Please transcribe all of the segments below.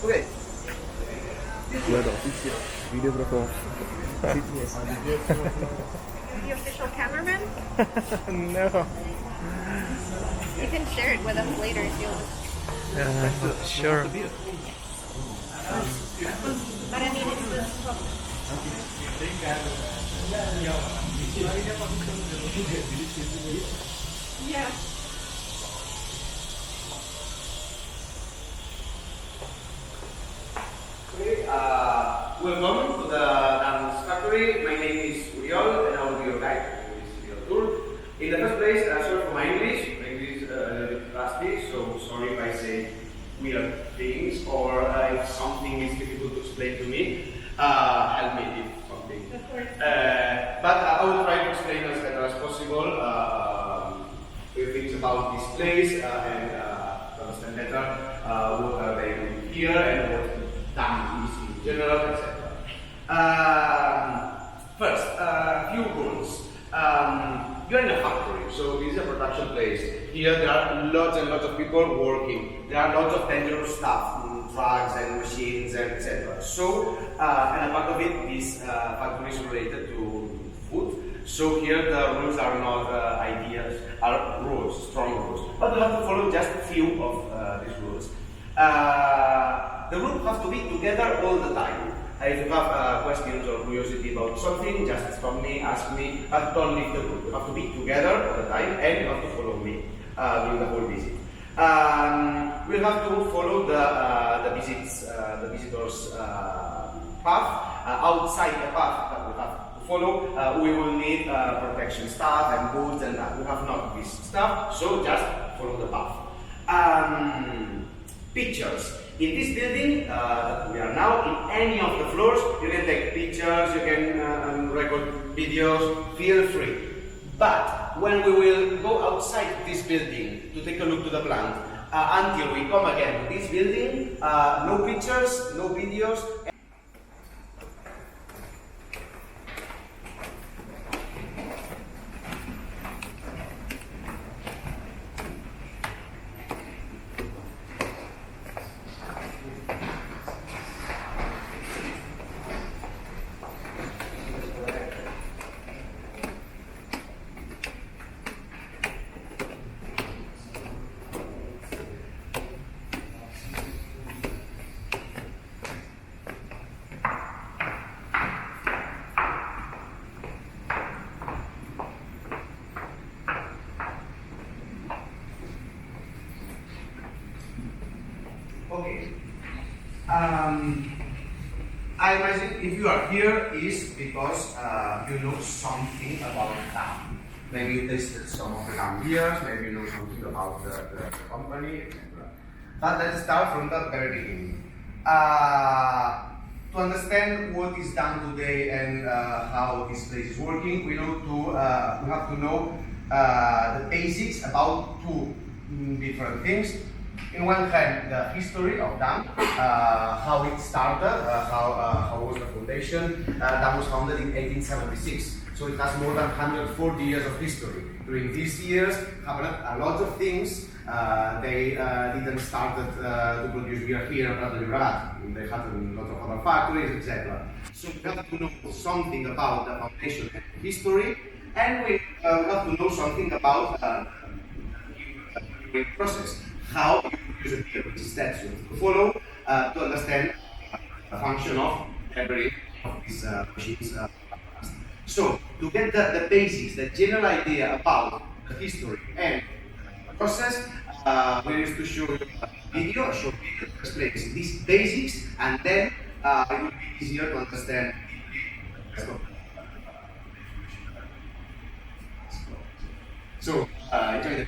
Okay. Guarda, official videographer. Are you the official cameraman? No. You can share it with us later if you want. Sure. But I mean, it's just yeah. Okay, welcome to the dance factory. My name is Uriol and I will be your guide in this video tour. In the first place, sorry for my English. My English is a little bit rusty, so sorry if I say weird things or if something is difficult to explain to me. Help me if something. Of course. But I will try to explain as better as possible things about this place and to understand better what are they doing here and what Damm is in general, etc. First, few rules. You're in a factory, so this is a production place. Here there are lots and lots of people working. There are lots of dangerous stuff, drugs and machines and etc. So, and a part of it, this factory is related to food. So here the rules are not ideas, are rules, strong rules. But you have to follow just a few of these rules. The group has to be together all the time. If you have questions or curiosity about something, just stop me, ask me, but don't leave the group. You have to be together all the time and you have to follow me during the whole visit. We'll have to follow the visitors' path. Outside the path that we have to follow, we will need protection stuff and boots and that. We have not this stuff, so just follow the path. Pictures. In this building that we are now, in any of the floors, you can take pictures, you can record videos, feel free. But when we will go outside this building to take a look to the plant, until we come again to this building, no pictures, no videos. Okay. I imagine if you are here is because you know something about Damm. Maybe you tasted some of the Damm beers, maybe you know something about the company, etc. But let's start from the very beginning. To understand what is Damm today and how this place is working, we have to know the basics about two different things. In one hand, the history of Damm, how it started, how was the foundation. Damm was founded in 1876, so it has more than 140 years of history. During these years, happened a lot of things. They didn't start to produce beer here at the Daura. They had a lot of other factories, etc. So we have to know something about the foundation and history, and we have to know something about the process. How you use a beer, which is steps you have to follow to understand the function of every of these machines. So, to get the basics, the general idea about the history and the process, we need to show you a video, a short video that explains these basics, and then it will be easier to understand. So, enjoy the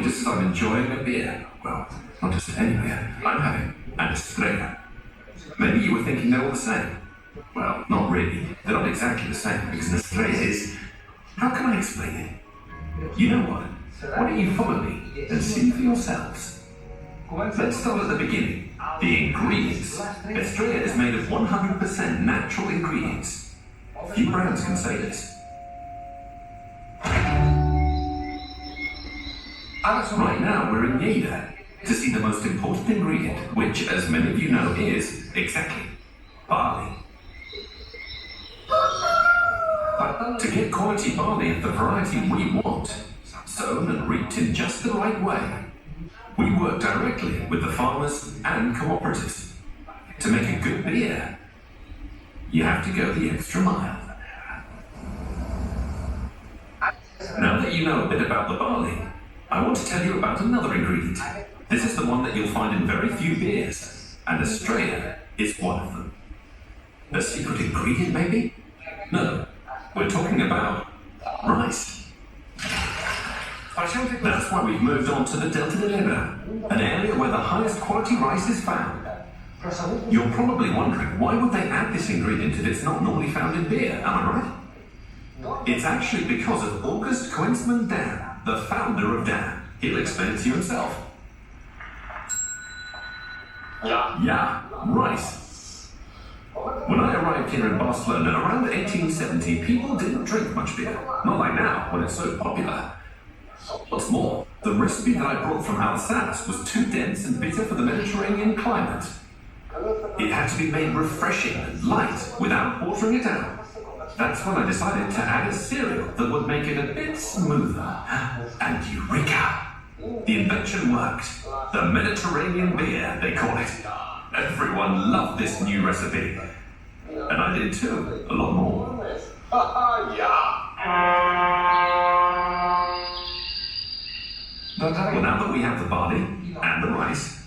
noticed that I'm enjoying a beer. Well, not just any beer. I'm having an Estrella. Maybe you were thinking they're all the same. Well, not really. They're not exactly the same, because an Estrella is... How can I explain it? You know what? Why don't you follow me and see for yourselves? Let's start at the beginning. The ingredients. Estrella is made of 100% natural ingredients. Few brands can say this. Right now, we're in Lleida to see the most important ingredient, which, as many of you know, is, exactly, barley. To get quality barley of the variety we want, sown and reaped in just the right way, we work directly with the farmers and cooperatives. To make a good beer, you have to go the extra mile. Now that you know a bit about the barley, I want to tell you about another ingredient. This is the one that you'll find in very few beers, and Estrella is one of them. A secret ingredient, maybe? No, we're talking about rice. That's why we've moved on to the Delta del Ebro, an area where the highest quality rice is found. You're probably wondering, why would they add this ingredient if it's not normally found in beer, am I right? It's actually because of August Damm, the founder of Damm. He'll explain it to you himself. Yeah, rice. When I arrived here in Barcelona around 1870, people didn't drink much beer. Not like now, when it's so popular. What's more, the recipe that I brought from Alsace was too dense and bitter for the Mediterranean climate. It had to be made refreshing and light without watering it down. That's when I decided to add a cereal that would make it a bit smoother. And Eureka! The invention worked. The Mediterranean Beer, they call it. Everyone loved this new recipe. And I did too, a lot more. Well, now that we have the barley and the rice,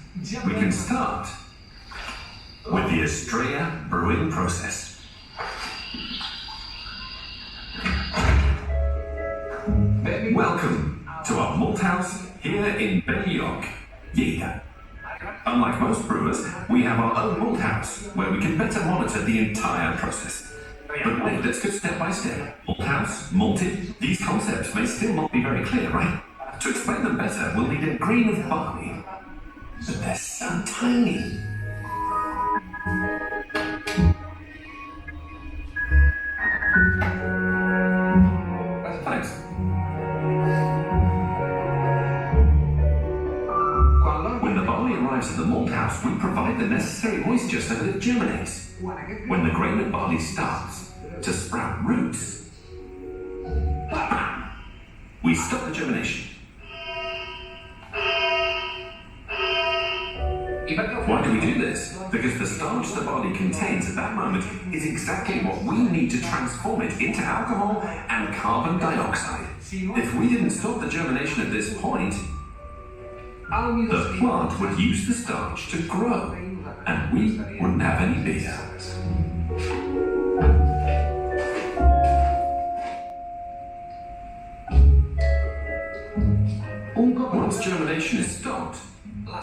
we can start with the Estrella brewing process. Welcome to our malt house here in Belgium, Lleida. Unlike most brewers, we have our own malt house where we can better monitor the entire process. But wait, let's go step by step. Malt house, malted, these concepts may still not be very clear, right? To explain them better, we'll need a grain of barley. But they're so tiny. Thanks. When the barley arrives at the malt house, we provide the necessary moisture so that it germinates. When the grain of barley starts to sprout roots, we stop the germination. Why do we do this? Because the starch the barley contains at that moment is exactly what we need to transform it into alcohol and carbon dioxide. If we didn't stop the germination at this point, the plant would use the starch to grow, and we wouldn't have any beer. Once germination is stopped,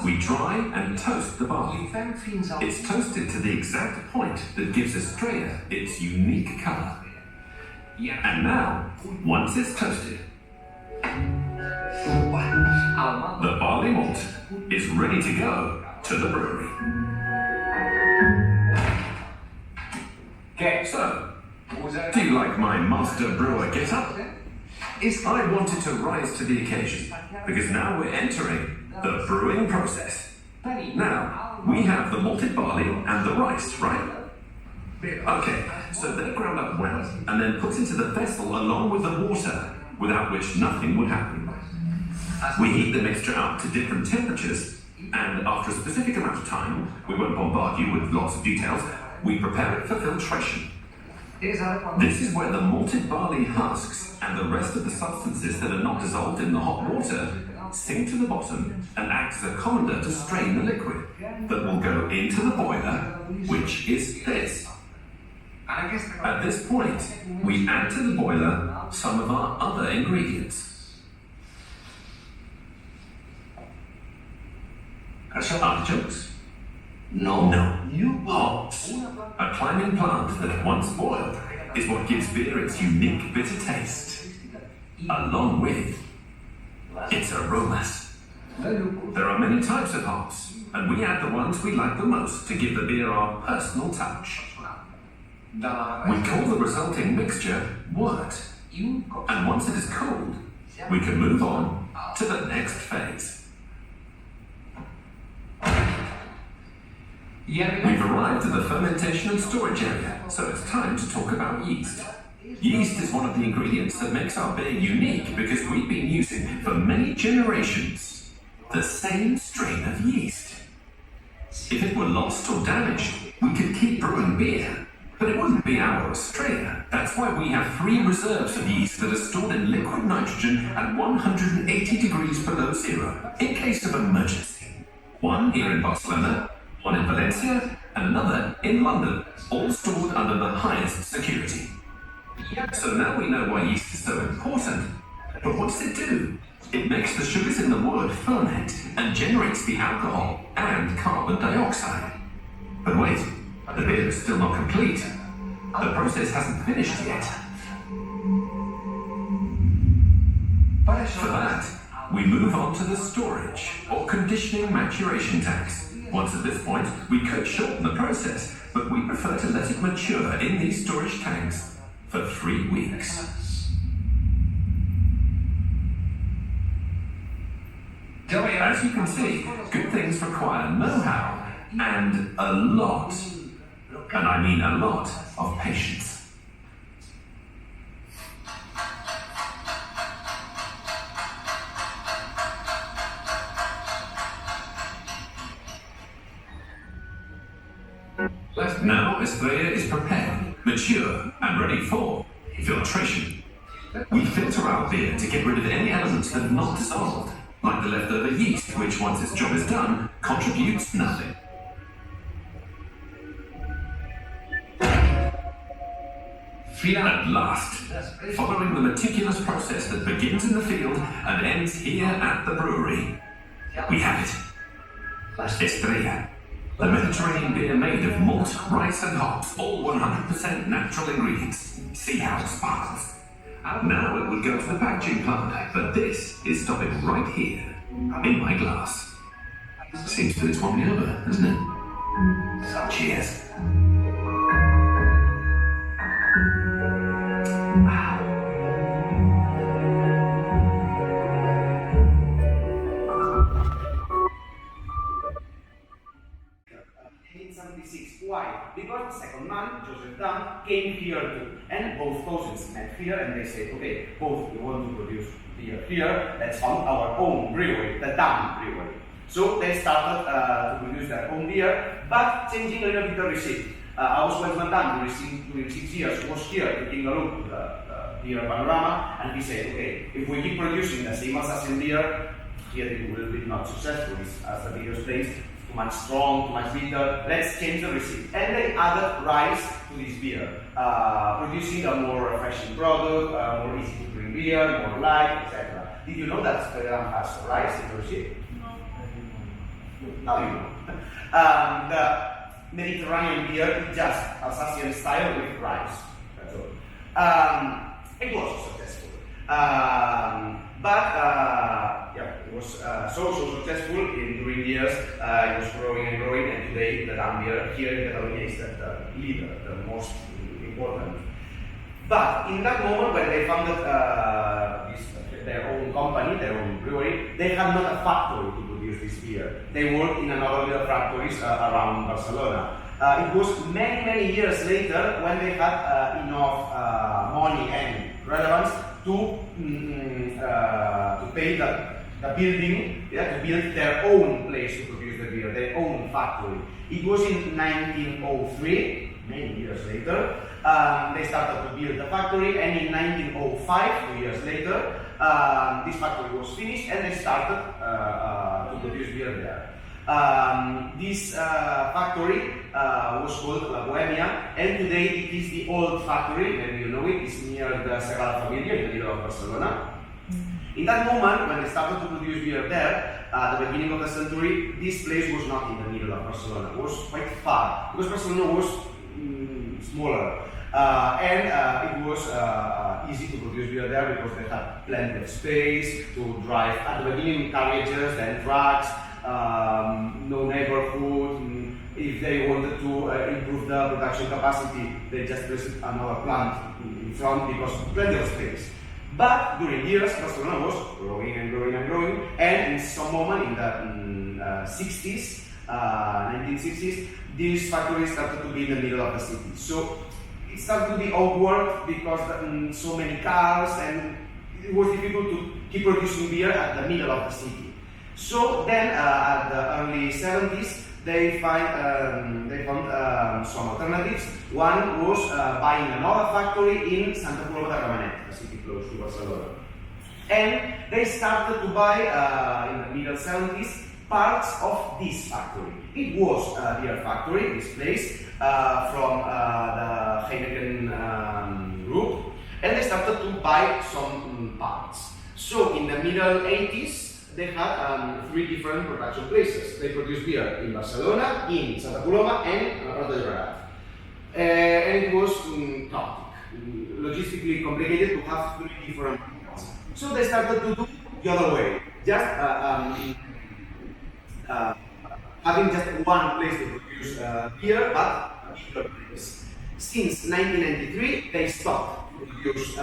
we dry and toast the barley. It's toasted to the exact point that gives Estrella its unique color. And now, once it's toasted, the barley malt is ready to go to the brewery. So, do you like my master brewer get-up? I wanted to rise to the occasion, because now we're entering the brewing process. Now, we have the malted barley and the rice, right? Okay, so they're ground up well, and then put into the vessel along with the water, without which nothing would happen. We heat the mixture up to different temperatures, and after a specific amount of time, we won't bombard you with lots of details, we prepare it for filtration. This is where the malted barley husks and the rest of the substances that are not dissolved in the hot water sink to the bottom and act as a colander to strain the liquid that will go into the boiler, which is this. At this point, we add to the boiler some of our other ingredients. Artichokes? No. Hops. A climbing plant that, once boiled, is what gives beer its unique bitter taste, along with its aromas. There are many types of hops, and we add the ones we like the most to give the beer our personal touch. We call the resulting mixture wort, and once it is cold, we can move on to the next phase. We've arrived at the fermentation and storage area, so it's time to talk about yeast. Yeast is one of the ingredients that makes our beer unique because we've been using for many generations the same strain of yeast. If it were lost or damaged, we could keep brewing beer, but it wouldn't be our Estrella. That's why we have 3 reserves of yeast that are stored in liquid nitrogen at 180 degrees below zero, in case of emergency. One here in Barcelona, one in Valencia, and another in London, all stored under the highest security. So now we know why yeast is so important. But what does it do? It makes the sugars in the wort ferment and generates the alcohol and carbon dioxide. But wait, the beer is still not complete. The process hasn't finished yet. For that, we move on to the storage or conditioning maturation tanks. Once at this point, we could shorten the process, but we prefer to let it mature in these storage tanks for 3 weeks. As you can see, good things require know-how and a lot, and I mean a lot, of patience. Now Estrella is prepared, mature, and ready for filtration. We filter our beer to get rid of any elements that are not dissolved, like the leftover yeast, which once its job is done, contributes nothing. At last, following the meticulous process that begins in the field and ends here at the brewery, we have it. Estrella. The Mediterranean beer made of malt, rice and hops, all 100% natural ingredients. See how it sparkles. Now it will go to the packaging plant, but this is stopping right here, in my glass. Seems that it's won me over, doesn't it? Cheers. Why? Because the second man, Damm, came here too. And both cousins met here and they said, okay, both we want to produce beer here, let's found our own brewery, the Damm brewery. So they started to produce their own beer, but changing a little bit the recipe. I was with Damm during 6 years, was here taking a look at the beer panorama, and he said, okay, if we keep producing the same Alsatian beer, here it will be not successful, as the biggest place. Too much strong, too much bitter, let's change the recipe. And they added rice to this beer, producing a more refreshing product, more easy to drink beer, more light, etc. Did you know that Estrella Damm has rice in the recipe? No, you know. The Mediterranean beer is just Alsatian style with rice. That's all. It was successful. It was so successful during years. It was growing and growing, and today the Damm beer here in Catalonia is the leader, the most important. But in that moment when they founded their own company, their own brewery, they had not a factory to produce this beer. They worked in another little factories around Barcelona. It was many years later when they had enough money and relevance to pay the building, to build their own place to produce the beer, their own factory. It was in 1903, many years later, they started to build the factory, and in 1905, 2 years later, this factory was finished and they started to produce beer there. This factory was called La Bohemia, and today it is the old factory, maybe you know it, it's near the Sagrada Familia in the middle of Barcelona. In that moment, when they started to produce beer there, at the beginning of the century, this place was not in the middle of Barcelona. It was quite far, because Barcelona was smaller. And it was easy to produce beer there because they had plenty of space to drive. At the beginning, carriages, then trucks, no neighborhood. If they wanted to improve the production capacity, they just placed another plant in front because plenty of space. But during years, Barcelona was growing and growing and growing, and in some moment in the 60s, 1960s, these factories started to be in the middle of the city. So it started to be awkward because so many cars, and it was difficult to keep producing beer at the middle of the city. So then, at the early 70s, they found some alternatives. One was buying another factory in Santa Coloma de Gramenet, a city close to Barcelona. And they started to buy, in the middle 70s, parts of this factory. It was a beer factory, this place, from the Heineken group, and they started to buy some parts. So in the middle 80s, they had 3 different production places. They produced beer in Barcelona, in Santa Coloma, and Prado de Llobregat. And it was chaotic, logistically complicated to have 3 different plants. So they started to do the other way, just having just one place to produce beer, but a bigger place. Since 1993, they stopped to produce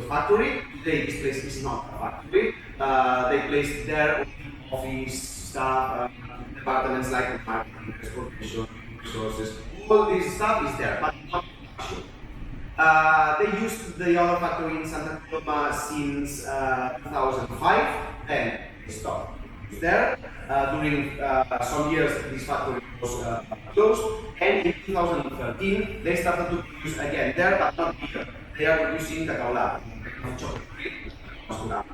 factory. Today, this place is not a factory. They placed their office staff, departments like marketing, transportation, resources. All this stuff is there, but not production. They used the other factory in Santa Coloma since 2005. Then they stopped there. During some years, this factory was closed, and in 2013 they started to produce again there, but not beer. They are producing the chocolate, chocolate.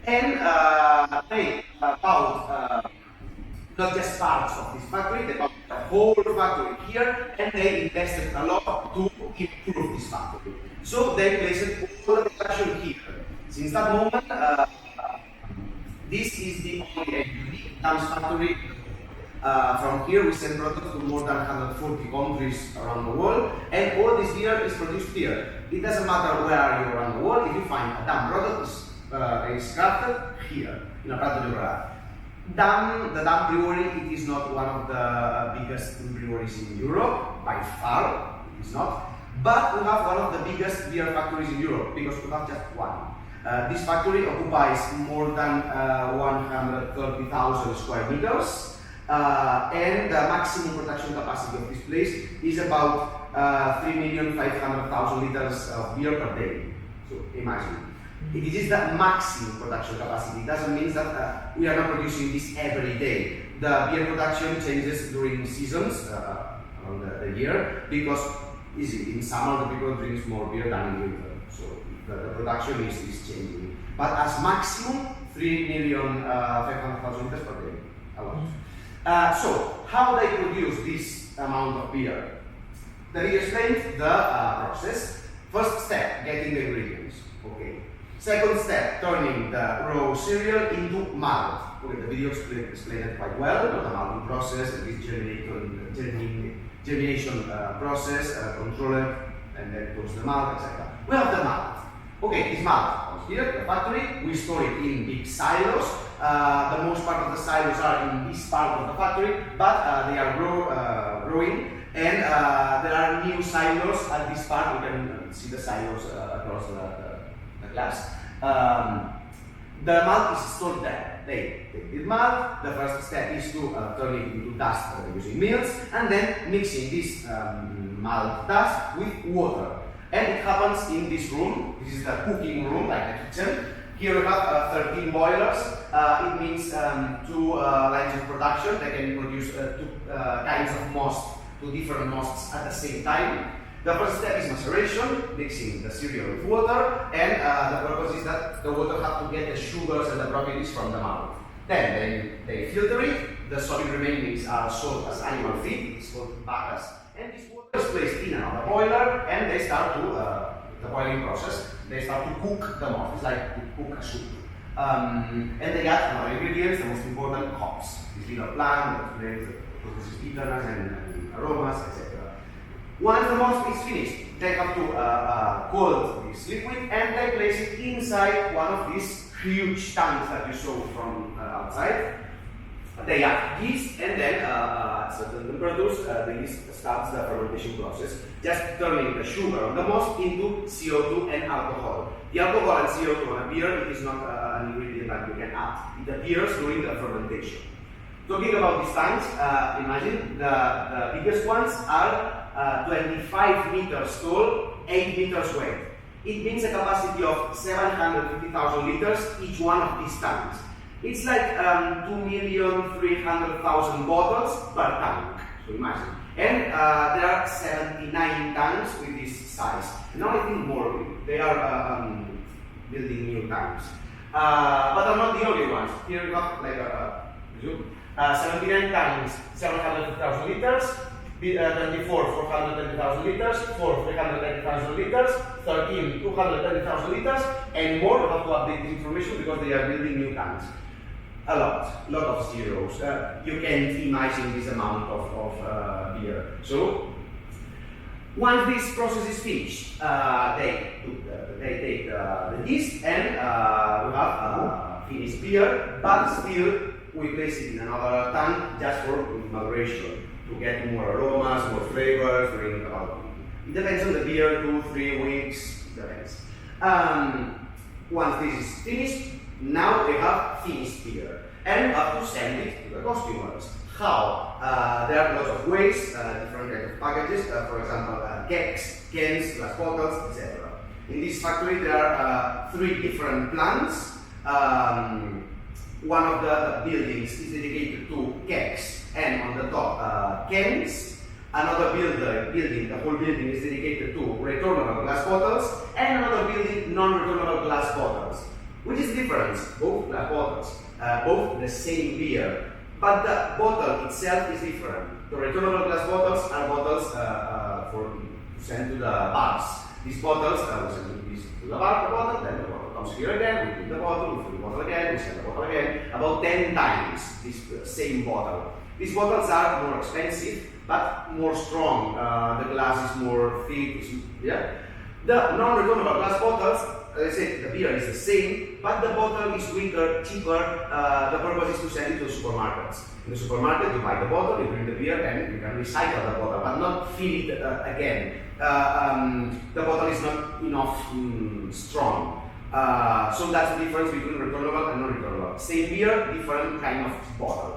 And they bought not just parts of this factory, they bought the whole factory here, and they invested a lot to improve this factory. So they placed all the production here. Since that moment, this is the only Damm's factory. From here we send products to more than 140 countries around the world, and all this beer is produced here. It doesn't matter where you are around the world, if you find a Damm product is crafted here, in a Prado de Llobregat. The Damm brewery, it is not one of the biggest breweries in Europe, by far, it is not. But we have one of the biggest beer factories in Europe, because we have just one. This factory occupies more than 130,000 square meters, and the maximum production capacity of this place is about 3,500,000 liters of beer per day. So imagine. It is the maximum production capacity. It doesn't mean that we are not producing this every day. The beer production changes during seasons around the year, because in summer the people drink more beer than in winter. So the production is changing. But as maximum, 3,500,000 liters per day. A lot. So, how they produce this amount of beer? Let me explain the process. First step, getting the ingredients. Okay. Second step, turning the raw cereal into malt. Okay, the video explained it quite well. The malting process, this germination process, controller, and then goes the malt, etc. We have the malt. Okay, this malt comes here, the factory. We store it in big silos. The most part of the silos are in this part of the factory, but they are growing, and there are new silos at this part. You can see the silos across the glass. The malt is stored there. They take this malt. The first step is to turn it into dust using mills, and then mixing this malt dust with water. And it happens in this room. This is the cooking room, like the kitchen. Here we have 13 boilers. It means 2 lines of production. They can produce 2 kinds of must, 2 different musts at the same time. The first step is maceration, mixing the cereal with water, and the purpose is that the water has to get the sugars and the properties from the malt. Then they filter it. The solid remainings are sold as animal feed. It's called bacchus. And this water is placed in another boiler, and they start to the boiling process, they start to cook the malt. It's like to cook a soup. And they add another ingredients, the most important, hops. This little plant that produces bitterness and aromas, etc. Once the malt is finished, they have to cold this liquid and they place it inside one of these huge tanks that you saw from outside. They add yeast and then at certain temperatures the yeast starts the fermentation process, just turning the sugar on the malt into CO2 and alcohol. The alcohol and CO2 on a beer, it is not an ingredient that you can add. It appears during the fermentation. Talking about these tanks, imagine the biggest ones are 25 meters tall, 8 meters wide. It means a capacity of 750,000 liters each one of these tanks. It's like 2,300,000 bottles per tank, so imagine. And there are 79 tanks with this size. Now I think more, they are building new tanks. But are not the only ones. Here we have like 79 tanks, 750,000 liters, 24, 420,000 liters, 4, 380,000 liters, 13, 220,000 liters, and more. We have to update this information because they are building new tanks. A lot of zeros. You can't imagine this amount of beer. So, once this process is finished, they take the yeast and we have finished beer, but still we place it in another tank just for maturation to get more aromas, more flavors during about. It depends on the beer, 2-3 weeks, depends. Once this is finished, now we have finished beer and have to send it to the customers. How? There are lots of ways, different kinds of packages, for example, kegs, cans, glass bottles, etc. In this factory there are 3 different plants. One of the buildings is dedicated to kegs and on the top cans. Another building, the whole building is dedicated to returnable glass bottles, and another building non-returnable glass bottles. Which is the difference? Both glass bottles, both the same beer, but the bottle itself is different. The returnable glass bottles are bottles for send to the bars. These bottles, we send this to the bar, the bottle, then the bottle comes here again, we fill the bottle, we fill the bottle again, we send the bottle again, about 10 times this same bottle. These bottles are more expensive, but more strong. The glass is more thick, yeah? The non-returnable glass bottles, as I said, the beer is the same, but the bottle is weaker, cheaper. The purpose is to send it to supermarkets. In the supermarket, you buy the bottle, you drink the beer, and you can recycle the bottle, but not fill it again. The bottle is not enough strong. So that's the difference between returnable and non-returnable. Same beer, different kind of bottle.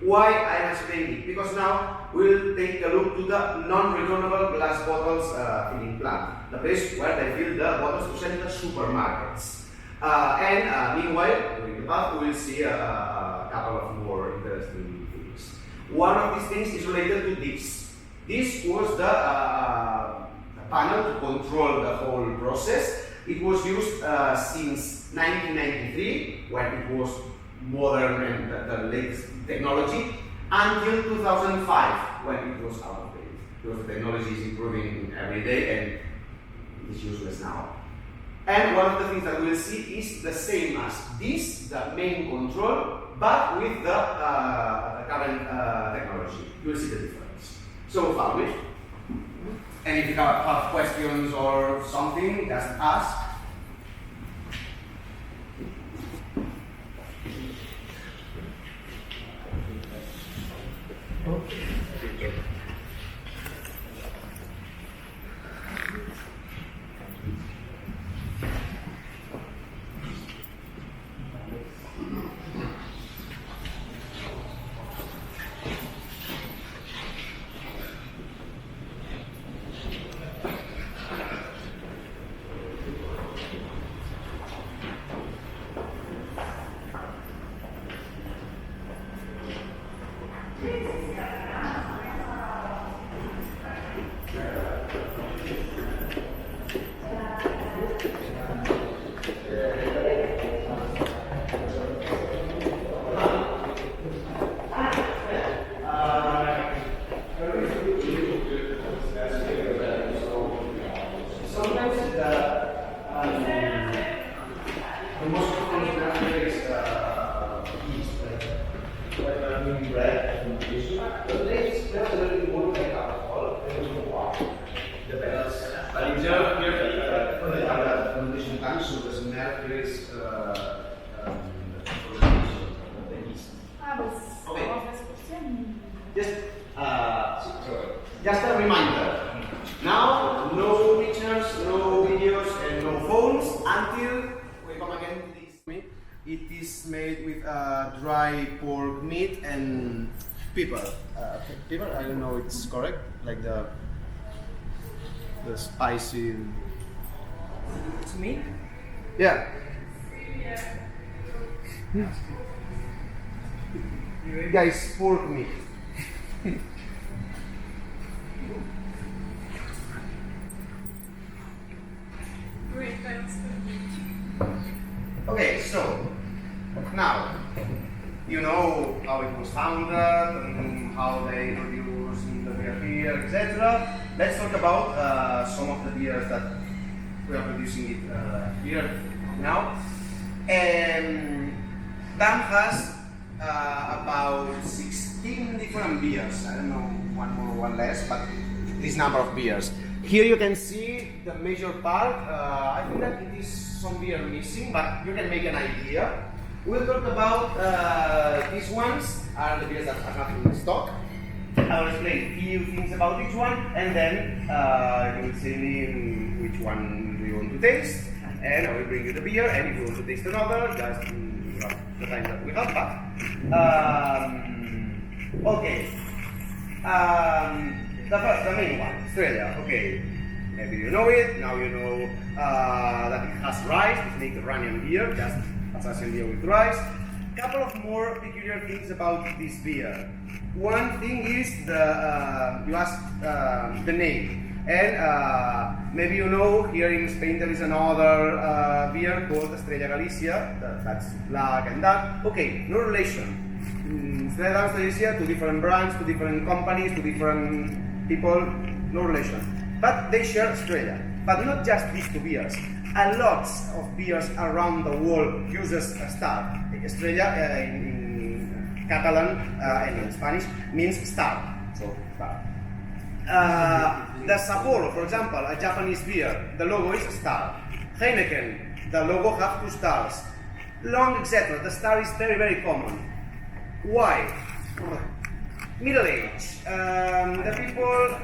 Why I'm explaining it? Because now we'll take a look to the non-returnable glass bottles filling plant, the place where they fill the bottles to send to the supermarkets. Meanwhile, during the path, we'll see a couple of more interesting things. One of these things is related to this. This was the panel to control the whole process. It was used since 1993, when it was modern and the latest technology, until 2005, when it was out of date. Because the technology is improving every day and it's useless now. And one of the things that we'll see is the same as this, the main control, but with the current technology. You'll see the difference. So far, it. And if you have questions or something, just ask. Just a reminder. Now, no pictures, no videos, and no phones until we come again to this meat. It is made with dry pork meat and pepper. Pepper, I don't know if it's correct, like the spicy. It's meat? Yeah. Guys, pork meat. Okay, so now you know how it was founded and how they produce the beer here, etc. Let's talk about some of the beers that we are producing it here now. Damm has about 16 different beers. I don't know, one more, one less, but this number of beers. Here you can see the major part. I think that it is some beer missing, but you can make an idea. We'll talk about these ones, are the beers that are not in stock. I will explain a few things about each one, and then you will say me which one do you want to taste, and I will bring you the beer, and if you want to taste another, just the time that we have back. Okay. The main one, Estrella. Okay, maybe you know it. Now you know that it has rice. It's Mediterranian beer, just Alsatian beer with rice. Couple of more peculiar things about this beer. One thing is you asked the name, and maybe you know here in Spain there is another beer called Estrella Galicia. That's black and dark. Okay, no relation. Estrella Damm, Galicia, two different brands, two different companies, two different people, no relation. But they share Estrella. But not just these two beers. A lot of beers around the world uses a star. Estrella in Catalan and in Spanish means star. So star. The Sapporo, for example, a Japanese beer, the logo is a star. Heineken, the logo has 2 stars. Long, etc. The star is very, very common. Why? Middle Age. The people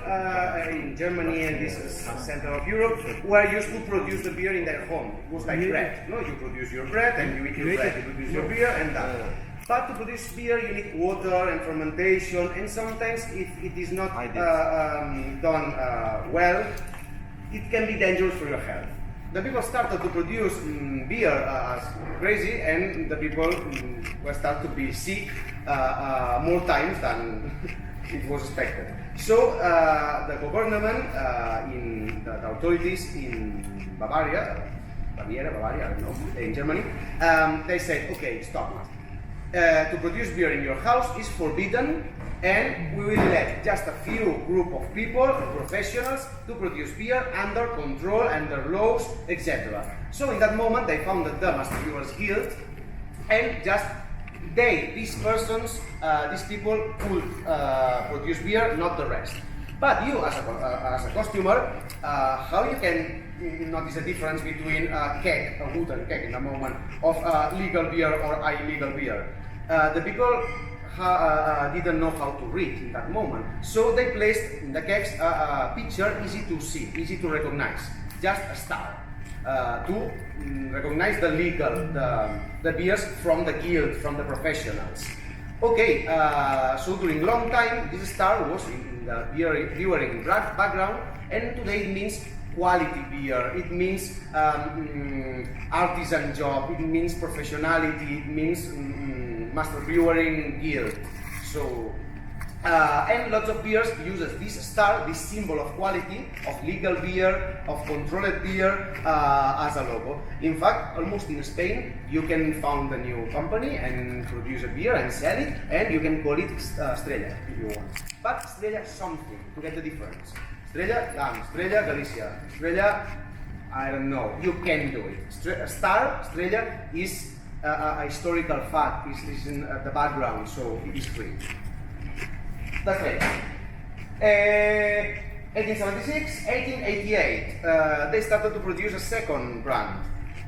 in Germany and this center of Europe were used to produce the beer in their home. It was like bread. No, you produce your bread and you eat your bread. You produce your beer and that. But to produce beer, you need water and fermentation, and sometimes if it is not done well, it can be dangerous for your health. The people started to produce beer as crazy, and the people were started to be sick more times than it was expected. So the government, in the authorities in Bavaria, I don't know, in Germany, they said, okay, stop. To produce beer in your house is forbidden, and we will let just a few group of people, professionals, to produce beer under control, under laws, etc. So in that moment they founded the Master Brewers Guild, and just these persons, these people could produce beer, not the rest. But you, as a customer, how you can notice a difference between a keg, a wooden keg, in the moment of legal beer or illegal beer? The people didn't know how to read in that moment, so they placed in the kegs a picture easy to see, easy to recognize, just a star, to recognize the legal, the beers from the guild, from the professionals. Okay, so during long time this star was in the brewing background, and today it means quality beer, it means artisan job, it means professionality, it means Master Brewing Guild. So, and lots of beers uses this star, this symbol of quality, of legal beer, of controlled beer as a logo. In fact, almost in Spain, you can found a new company and produce a beer and sell it, and you can call it Estrella if you want. But Estrella something, to get the difference. Estrella Damm, Estrella Galicia, Estrella, I don't know, you can do it. Star, Estrella is a historical fact, is in the background, so it is free. That's right. 1876, 1888, they started to produce a second brand,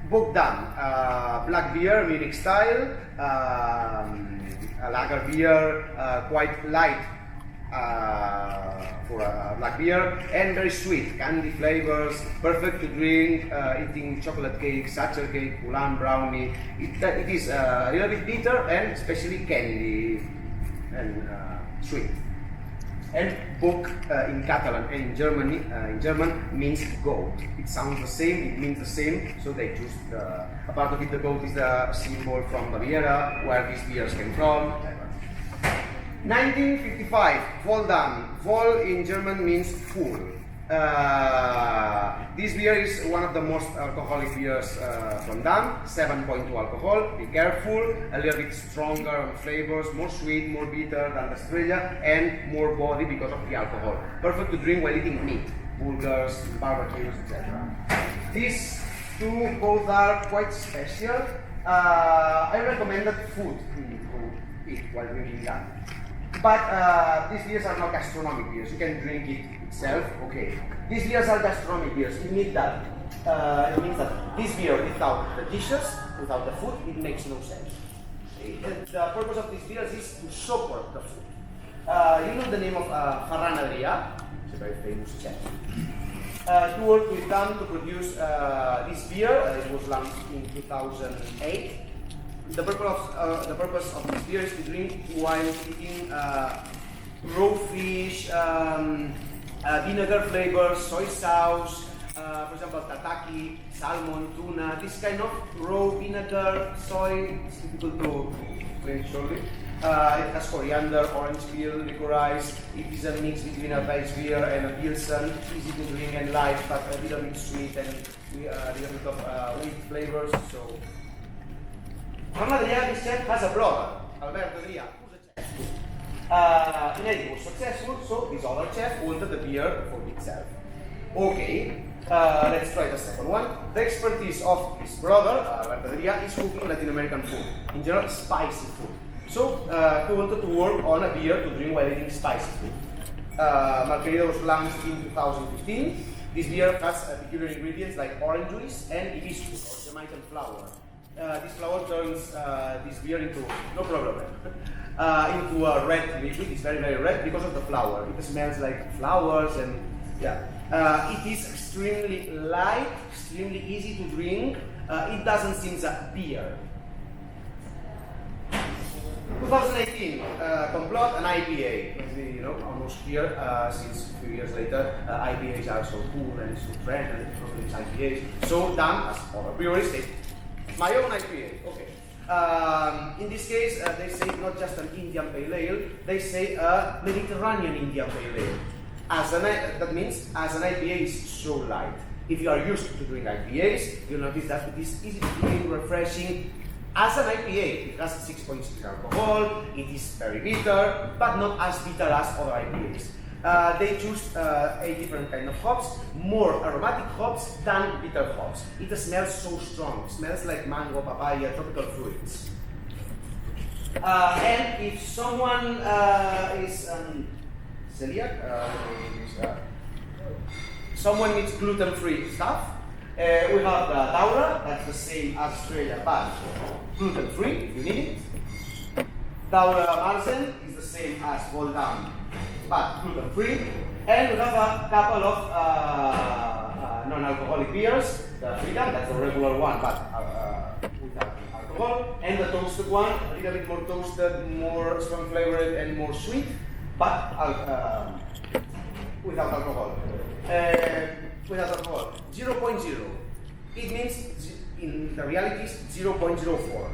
Voll-Damm, black beer, Munich style, a lager beer, quite light for a black beer, and very sweet, candy flavors, perfect to drink, eating chocolate cake, satchel cake, ulan brownie. It is a little bit bitter and especially candy and sweet. And book in Catalan and in German means goat. It sounds the same, it means the same, so they choose a part of it. The goat is the symbol from Baviera, where these beers came from. 1955, Voll-Damm. Voll in German means full. This beer is one of the most alcoholic beers from Damm, 7.2 alcohol. Be careful, a little bit stronger on flavors, more sweet, more bitter than the Estrella, and more body because of the alcohol. Perfect to drink while eating meat, burgers, barbecues, etc. These two both are quite special. I recommended food to eat while drinking that. But these beers are not gastronomic beers. You can drink it itself, okay. These beers are gastronomic beers. It means that this beer without the dishes, without the food, it makes no sense. The purpose of these beers is to support the food. You know the name of Ferran Adrià, he's a very famous chef. He worked with them to produce this beer. It was launched in 2008. The purpose of this beer is to drink while eating raw fish, vinegar flavors, soy sauce, for example, tataki, salmon, tuna, this kind of raw vinegar, soy, it's difficult to explain shortly. It has coriander, orange peel, licorice. It is a mix between a Weiss beer and a Pilsen, easy to drink and light, but a little bit sweet and a little bit of wheat flavors. So. Ferran Adrià, this chef, has a brother, Alberto Adrià, who's a chef too. Inedit was successful, so this other chef wanted the beer for itself. Okay, let's try the second one. The expertise of his brother, Alberto Adrià, is cooking Latin American food, in general spicy food. So he wanted to work on a beer to drink while eating spicy food. Malquerida was launched in 2015. This beer has peculiar ingredients like orange juice and hibiscus, or Jamaican flower. This flower turns this beer into, no problem, into a red liquid. It's very, very red because of the flower. It smells like flowers and yeah. It is extremely light, extremely easy to drink. It doesn't seem a beer. 2018, Complot, an IPA. Almost here, since a few years later, IPAs are so cool and so trend and it's IPAs. So Damm, as other breweries, they my own IPA, okay. In this case, they say not just an Indian Pale Ale, they say a Mediterranean Indian Pale Ale. That means as an IPA is so light. If you are used to doing IPAs, you'll notice that it is easy to drink, refreshing. As an IPA, it has 6.6 alcohol, it is very bitter, but not as bitter as other IPAs. They choose a different kind of hops, more aromatic hops than bitter hops. It smells so strong, it smells like mango, papaya, tropical fruits. And if someone is celiac, someone needs gluten-free stuff, we have the Daura, that's the same as Estrella, but gluten-free if you need it. Daura Marzen is the same as Voll-Damm, but gluten-free. And we have a couple of non-alcoholic beers. The Rica, that's the regular one, but without alcohol. And the toasted one, a little bit more toasted, more strong flavored and more sweet, but without alcohol. Without alcohol. 0.0. It means, in the reality, is 0.04.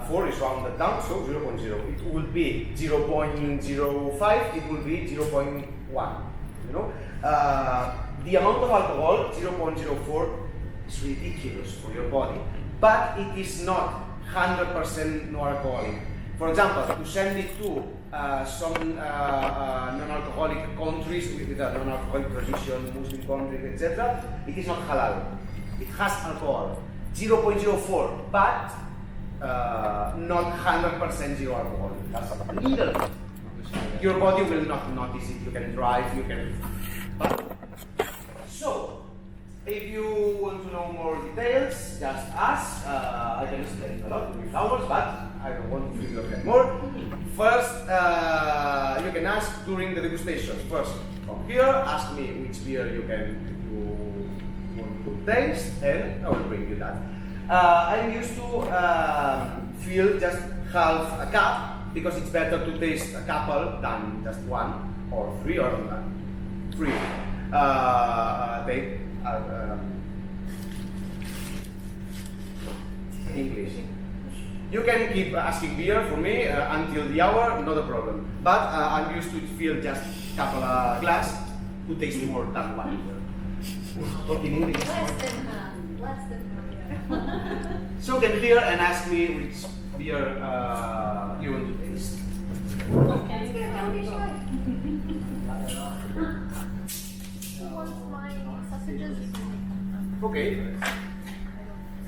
4 is rounded down, so 0.0. It will be 0.05, it will be 0.1. The amount of alcohol, 0.04, is ridiculous for your body, but it is not 100% no alcoholic. For example, to send it to some non-alcoholic countries with a non-alcoholic tradition, Muslim countries, etc., it is not halal. It has alcohol. 0.04, but not 100% zero alcohol. That's a little bit. Your body will not notice it. You can drive, you can. So, if you want to know more details, just ask. I can explain a lot with hours, but I don't want to figure out more. First, can ask during the degustation. First, come here, ask me which beer you want to taste, and I will bring you that. I'm used to fill just half a cup because it's better to taste a couple than just one or three or three. English. You can keep asking beer for me until the hour, not a problem. But I'm used to feel just a couple of glass to taste more than one beer. In English. Less than half. So come here and ask me which beer you want to taste. Who wants my sausages? Okay.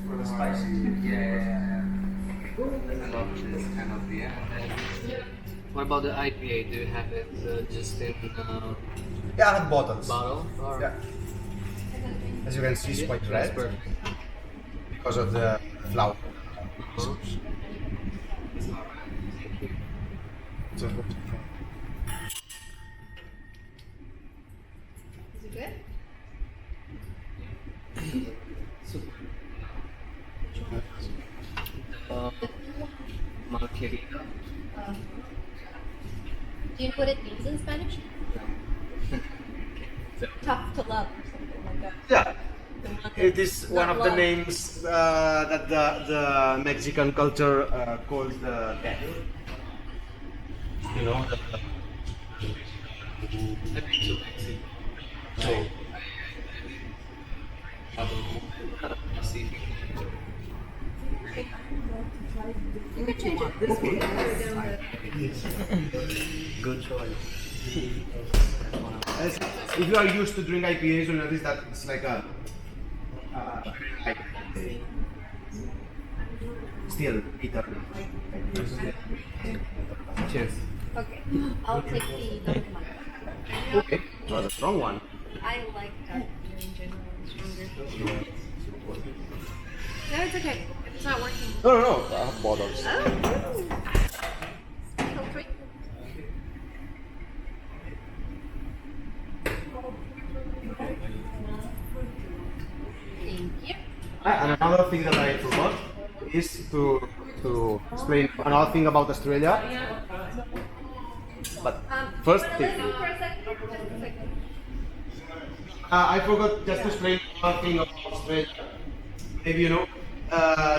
For the spicy, yeah. I love this kind of beer. What about the IPA? Do you have it just in Yeah, I have bottles. bottle? Or? Yeah. As you can see, it's quite That's red perfect. because of the flour. Uh-huh. Is it good? Malquerida. Do you know what it means in Spanish? Tough to love or something like that. Yeah. The one that- It is one of the love. names that the Mexican culture calls the death. You know, I've been to Mexico. so See if You could change it this way. Good choice. if you are used to drink IPAs, you notice that it's like a like still bitter. Cheers. Okay, I'll take the dark one. Okay, not a strong one. I like dark beer in general, stronger. No, it's okay. It's not working. No, I have bottles. Oh, special treat. Thank you. And another thing that I forgot is to explain another thing about Australia. But first you thing. wanna listen for a second? Just a second. I forgot just to explain one thing about Australia. Maybe you know,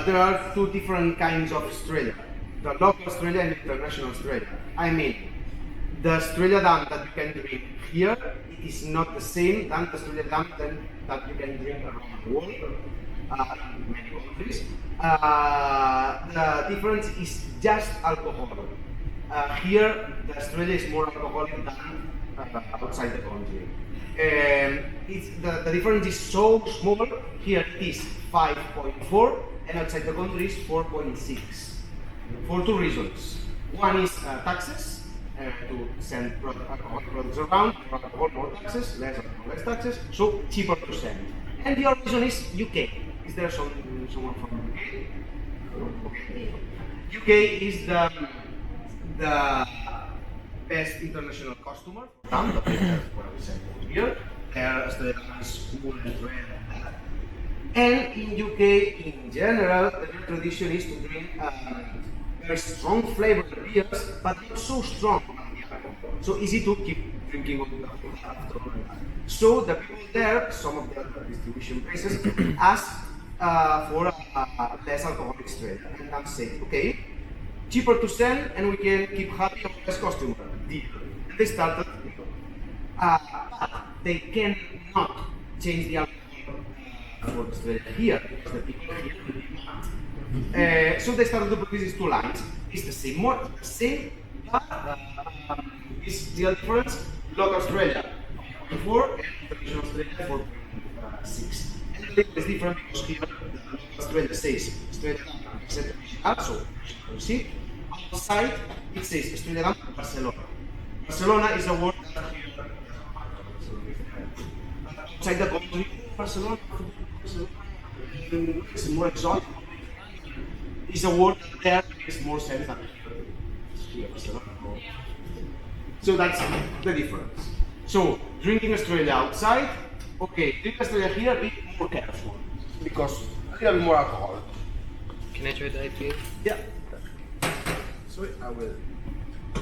there are two different kinds of Australia. The local Australia and the international Australia. I mean, the Estrella Damm that you can drink here is not the same than the Estrella Damm that you can drink around the world, in many countries. The difference is just alcohol. Here, the Australia is more alcoholic than outside the country. The difference is so small. Here it is 5.4 and outside the country is 4.6 for two reasons. One is taxes to send alcoholic products around, more alcohol, more taxes, less alcohol, less taxes, so cheaper to send. And the other reason is UK. Is there someone from UK? UK is the best international customer. The place where we send beer. There Estrella Damm is cool and red and that. And in UK, in general, the tradition is to drink very strong flavored beers, but not so strong. So easy to keep drinking after. So the people there, some of the distribution places, ask for a less alcoholic strain. And I'm saying, okay, cheaper to sell and we can keep happy of less customer. Deal. And they started. They cannot change the alcohol for Australia here because the people here demand. So they started to produce these two lines. It's the same, more same, but is the difference. Local Australia 4 and traditional Australia 4.6. And the label is different because here Australia says Estrella Damm, so you see outside it says Estrella Damm Barcelona. Barcelona is a word that here outside the country Barcelona is more exotic. It's a word that there makes more sense than here Barcelona. So that's the difference. So drinking Australia outside, okay, drink Australia here, be more careful because a little bit more alcohol. Can I try the IPA? Yeah. So I will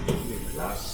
give a glass.